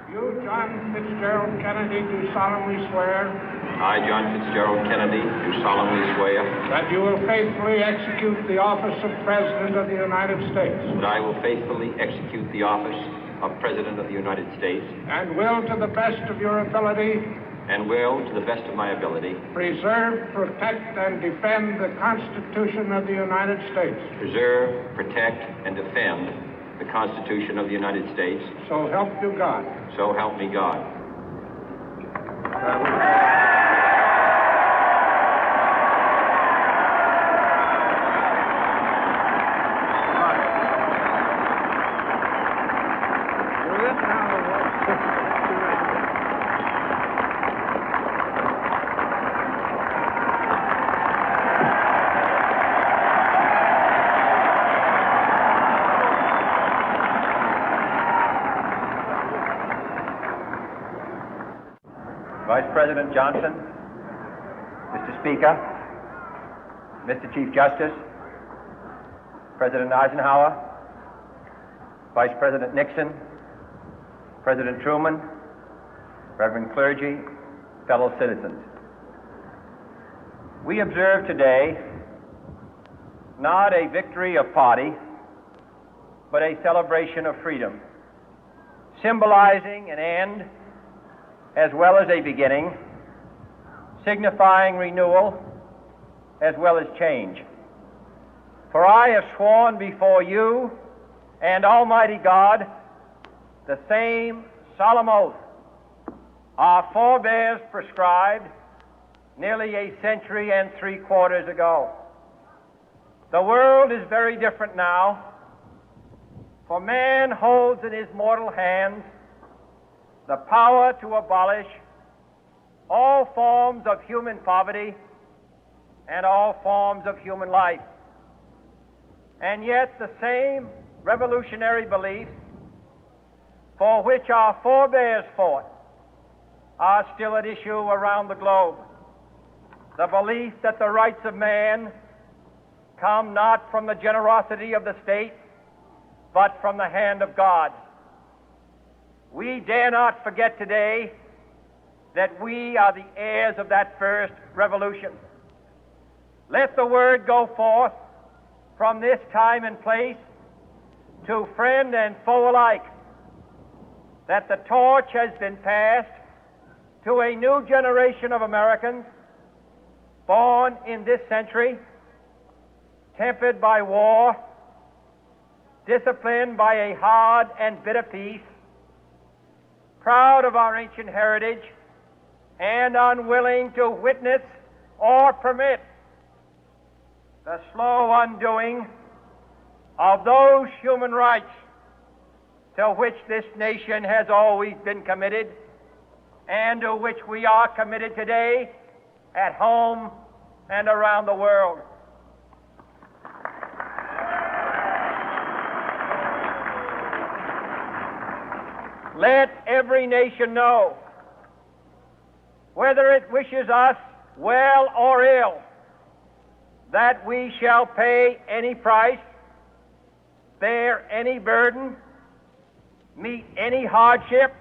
You, John Fitzgerald Kennedy, do solemnly swear. I, John Fitzgerald Kennedy, do solemnly swear. That you will faithfully execute the office of President of the United States. That I will faithfully execute the office of President of the United States. And will, to the best of your ability. And will, to the best of my ability. Preserve, protect, and defend the Constitution of the United States. Preserve, protect, and defend the Constitution of the United States. So help you God. So help me God. Vice President Johnson, Mr. Speaker, Mr. Chief Justice, President Eisenhower, Vice President Nixon, President Truman, Reverend clergy, fellow citizens. We observe today not a victory of party, but a celebration of freedom, symbolizing an end as well as a beginning, signifying renewal as well as change. For I have sworn before you and Almighty God the same solemn oath our forebears prescribed nearly a century and 3/4 ago. The world is very different now, for man holds in his mortal hands the power to abolish all forms of human poverty and all forms of human life. And yet the same revolutionary beliefs for which our forebears fought are still at issue around the globe. The belief that the rights of man come not from the generosity of the state, but from the hand of God. We dare not forget today that we are the heirs of that first revolution. Let the word go forth from this time and place to friend and foe alike that the torch has been passed to a new generation of Americans born in this century, tempered by war, disciplined by a hard and bitter peace, proud of our ancient heritage, and unwilling to witness or permit the slow undoing of those human rights to which this nation has always been committed and to which we are committed today at home and around the world. Let every nation know, whether it wishes us well or ill, that we shall pay any price, bear any burden, meet any hardship,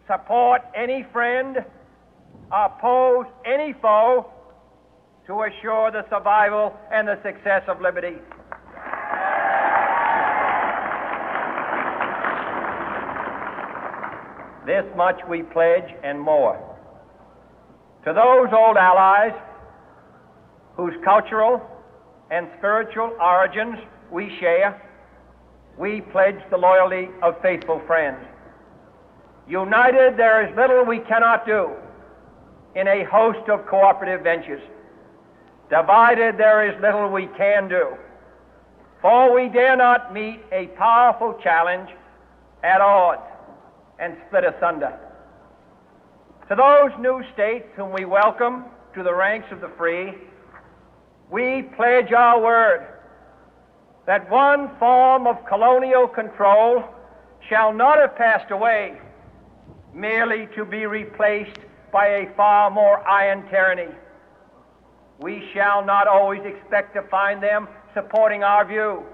support any friend, oppose any foe to assure the survival and the success of liberty. This much we pledge and more. To those old allies whose cultural and spiritual origins we share, we pledge the loyalty of faithful friends. United, there is little we cannot do in a host of cooperative ventures. Divided, there is little we can do, for we dare not meet a powerful challenge at odds and split asunder. To those new states whom we welcome to the ranks of the free, we pledge our word that one form of colonial control shall not have passed away, merely to be replaced by a far more iron tyranny. We shall not always expect to find them supporting our view,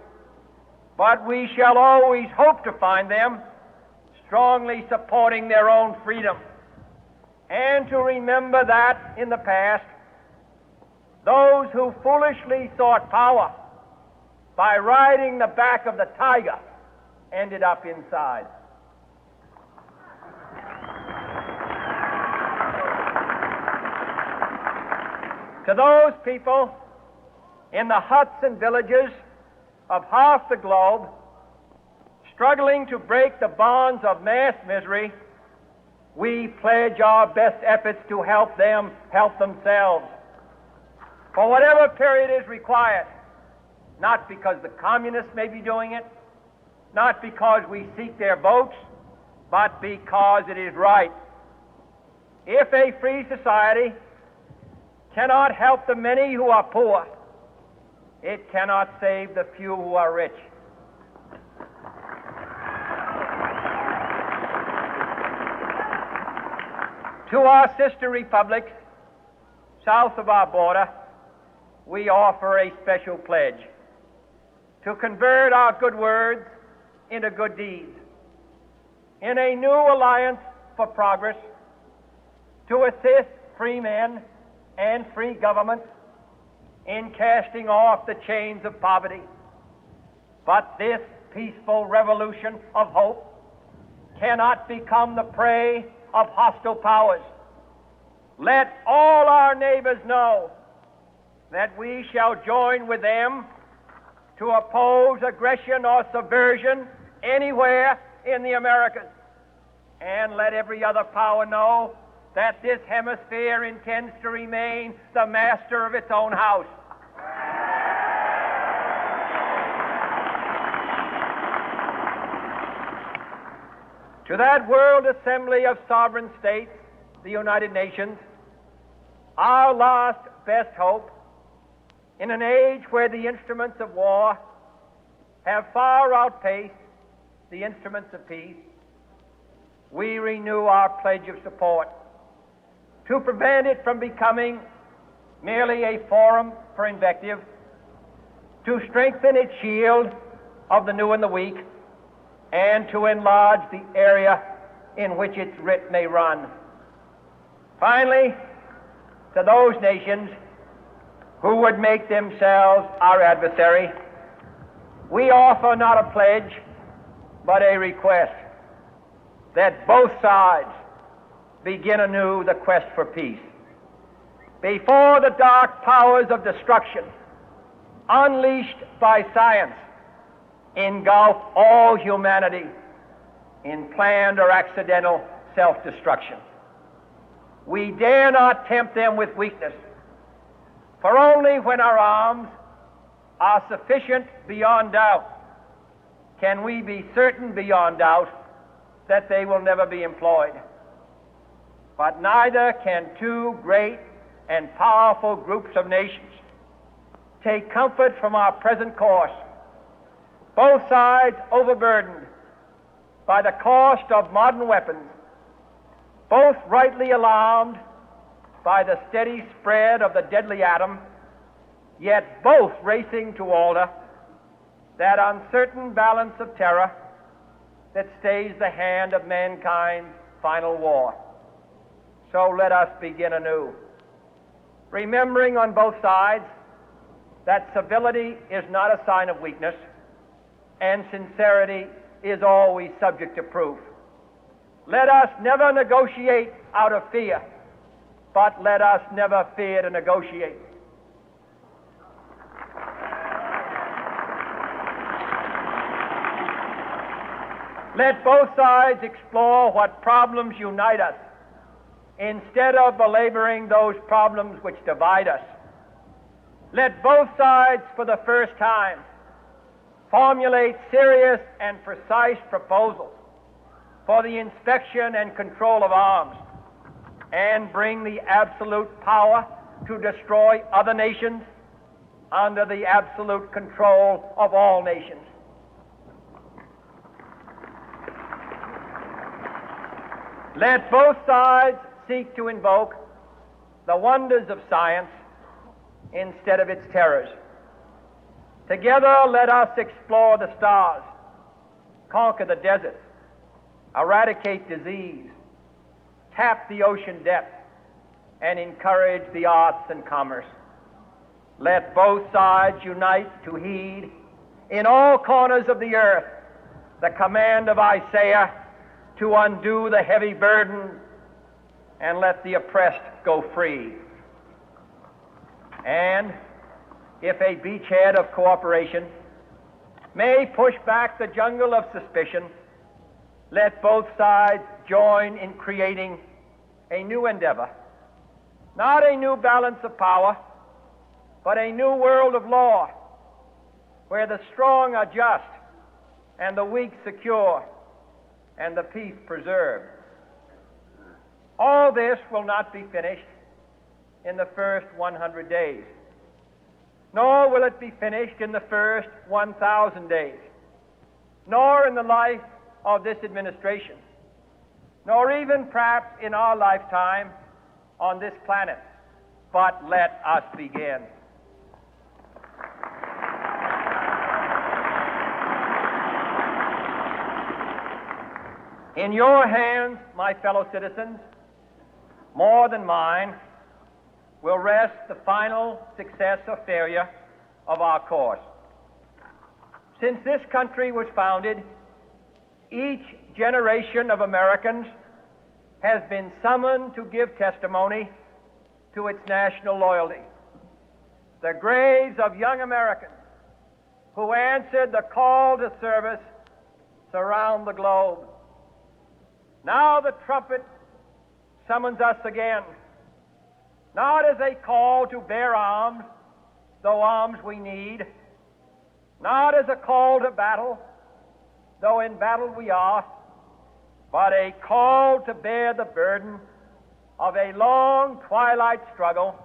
but we shall always hope to find them strongly supporting their own freedom, and to remember that in the past, those who foolishly sought power by riding the back of the tiger ended up inside. To those people in the huts and villages of half the globe struggling to break the bonds of mass misery, we pledge our best efforts to help them help themselves for whatever period is required, not because the communists may be doing it, not because we seek their votes, but because it is right. If a free society cannot help the many who are poor, it cannot save the few who are rich. To our sister republics south of our border, we offer a special pledge to convert our good words into good deeds, in a new alliance for progress, to assist free men and free governments in casting off the chains of poverty. But this peaceful revolution of hope cannot become the prey of hostile powers. Let all our neighbors know that we shall join with them to oppose aggression or subversion anywhere in the Americas. And let every other power know that this hemisphere intends to remain the master of its own house. To that World Assembly of Sovereign States, the United Nations, our last best hope, in an age where the instruments of war have far outpaced the instruments of peace, we renew our pledge of support to prevent it from becoming merely a forum for invective, to strengthen its shield of the new and the weak, and to enlarge the area in which its writ may run. Finally, to those nations who would make themselves our adversary, we offer not a pledge, but a request that both sides begin anew the quest for peace. Before the dark powers of destruction, unleashed by science, engulf all humanity in planned or accidental self-destruction, we dare not tempt them with weakness, for only when our arms are sufficient beyond doubt can we be certain beyond doubt that they will never be employed. But neither can two great and powerful groups of nations take comfort from our present course, both sides overburdened by the cost of modern weapons, both rightly alarmed by the steady spread of the deadly atom, yet both racing to alter that uncertain balance of terror that stays the hand of mankind's final war. So let us begin anew, remembering on both sides that civility is not a sign of weakness, and sincerity is always subject to proof. Let us never negotiate out of fear, but let us never fear to negotiate. Let both sides explore what problems unite us, instead of belaboring those problems which divide us. Let both sides, for the first time, formulate serious and precise proposals for the inspection and control of arms, and bring the absolute power to destroy other nations under the absolute control of all nations. Let both sides seek to invoke the wonders of science instead of its terrors. Together, let us explore the stars, conquer the deserts, eradicate disease, tap the ocean depth, and encourage the arts and commerce. Let both sides unite to heed in all corners of the earth the command of Isaiah to undo the heavy burden and let the oppressed go free. And if a beachhead of cooperation may push back the jungle of suspicion, let both sides join in creating a new endeavor, not a new balance of power, but a new world of law, where the strong are just and the weak secure and the peace preserved. All this will not be finished in the first 100 days, nor will it be finished in the first 1,000 days, nor in the life of this administration, nor even perhaps in our lifetime on this planet. But let us begin. In your hands, my fellow citizens, more than mine, will rest the final success or failure of our course. Since this country was founded, each generation of Americans has been summoned to give testimony to its national loyalty. The graves of young Americans who answered the call to service surround the globe. Now the trumpet summons us again, not as a call to bear arms, though arms we need, not as a call to battle, though in battle we are, but a call to bear the burden of a long twilight struggle,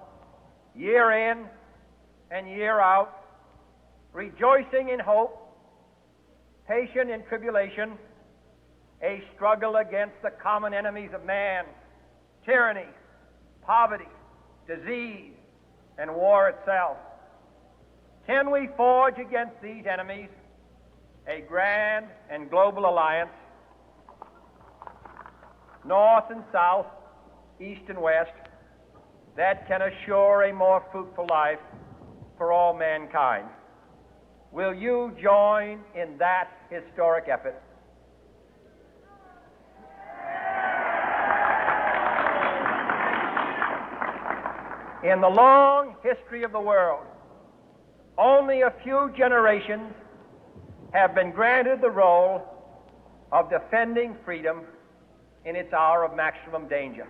year in and year out, rejoicing in hope, patient in tribulation, a struggle against the common enemies of man, tyranny, poverty, disease, and war itself. Can we forge against these enemies a grand and global alliance, north and south, east and west, that can assure a more fruitful life for all mankind? Will you join in that historic effort? In the long history of the world, only a few generations have been granted the role of defending freedom in its hour of maximum danger.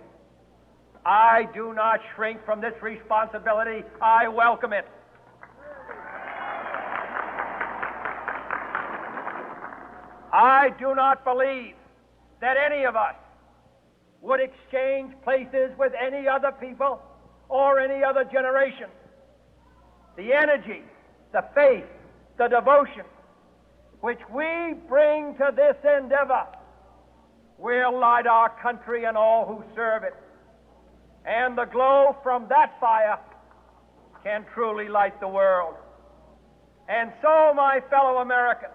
I do not shrink from this responsibility. I welcome it. I do not believe that any of us would exchange places with any other people or any other generation. The energy, the faith, the devotion which we bring to this endeavor will light our country and all who serve it. And the glow from that fire can truly light the world. And so, my fellow Americans,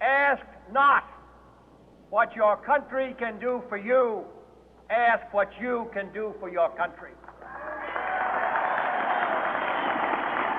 ask not what your country can do for you, ask what you can do for your country.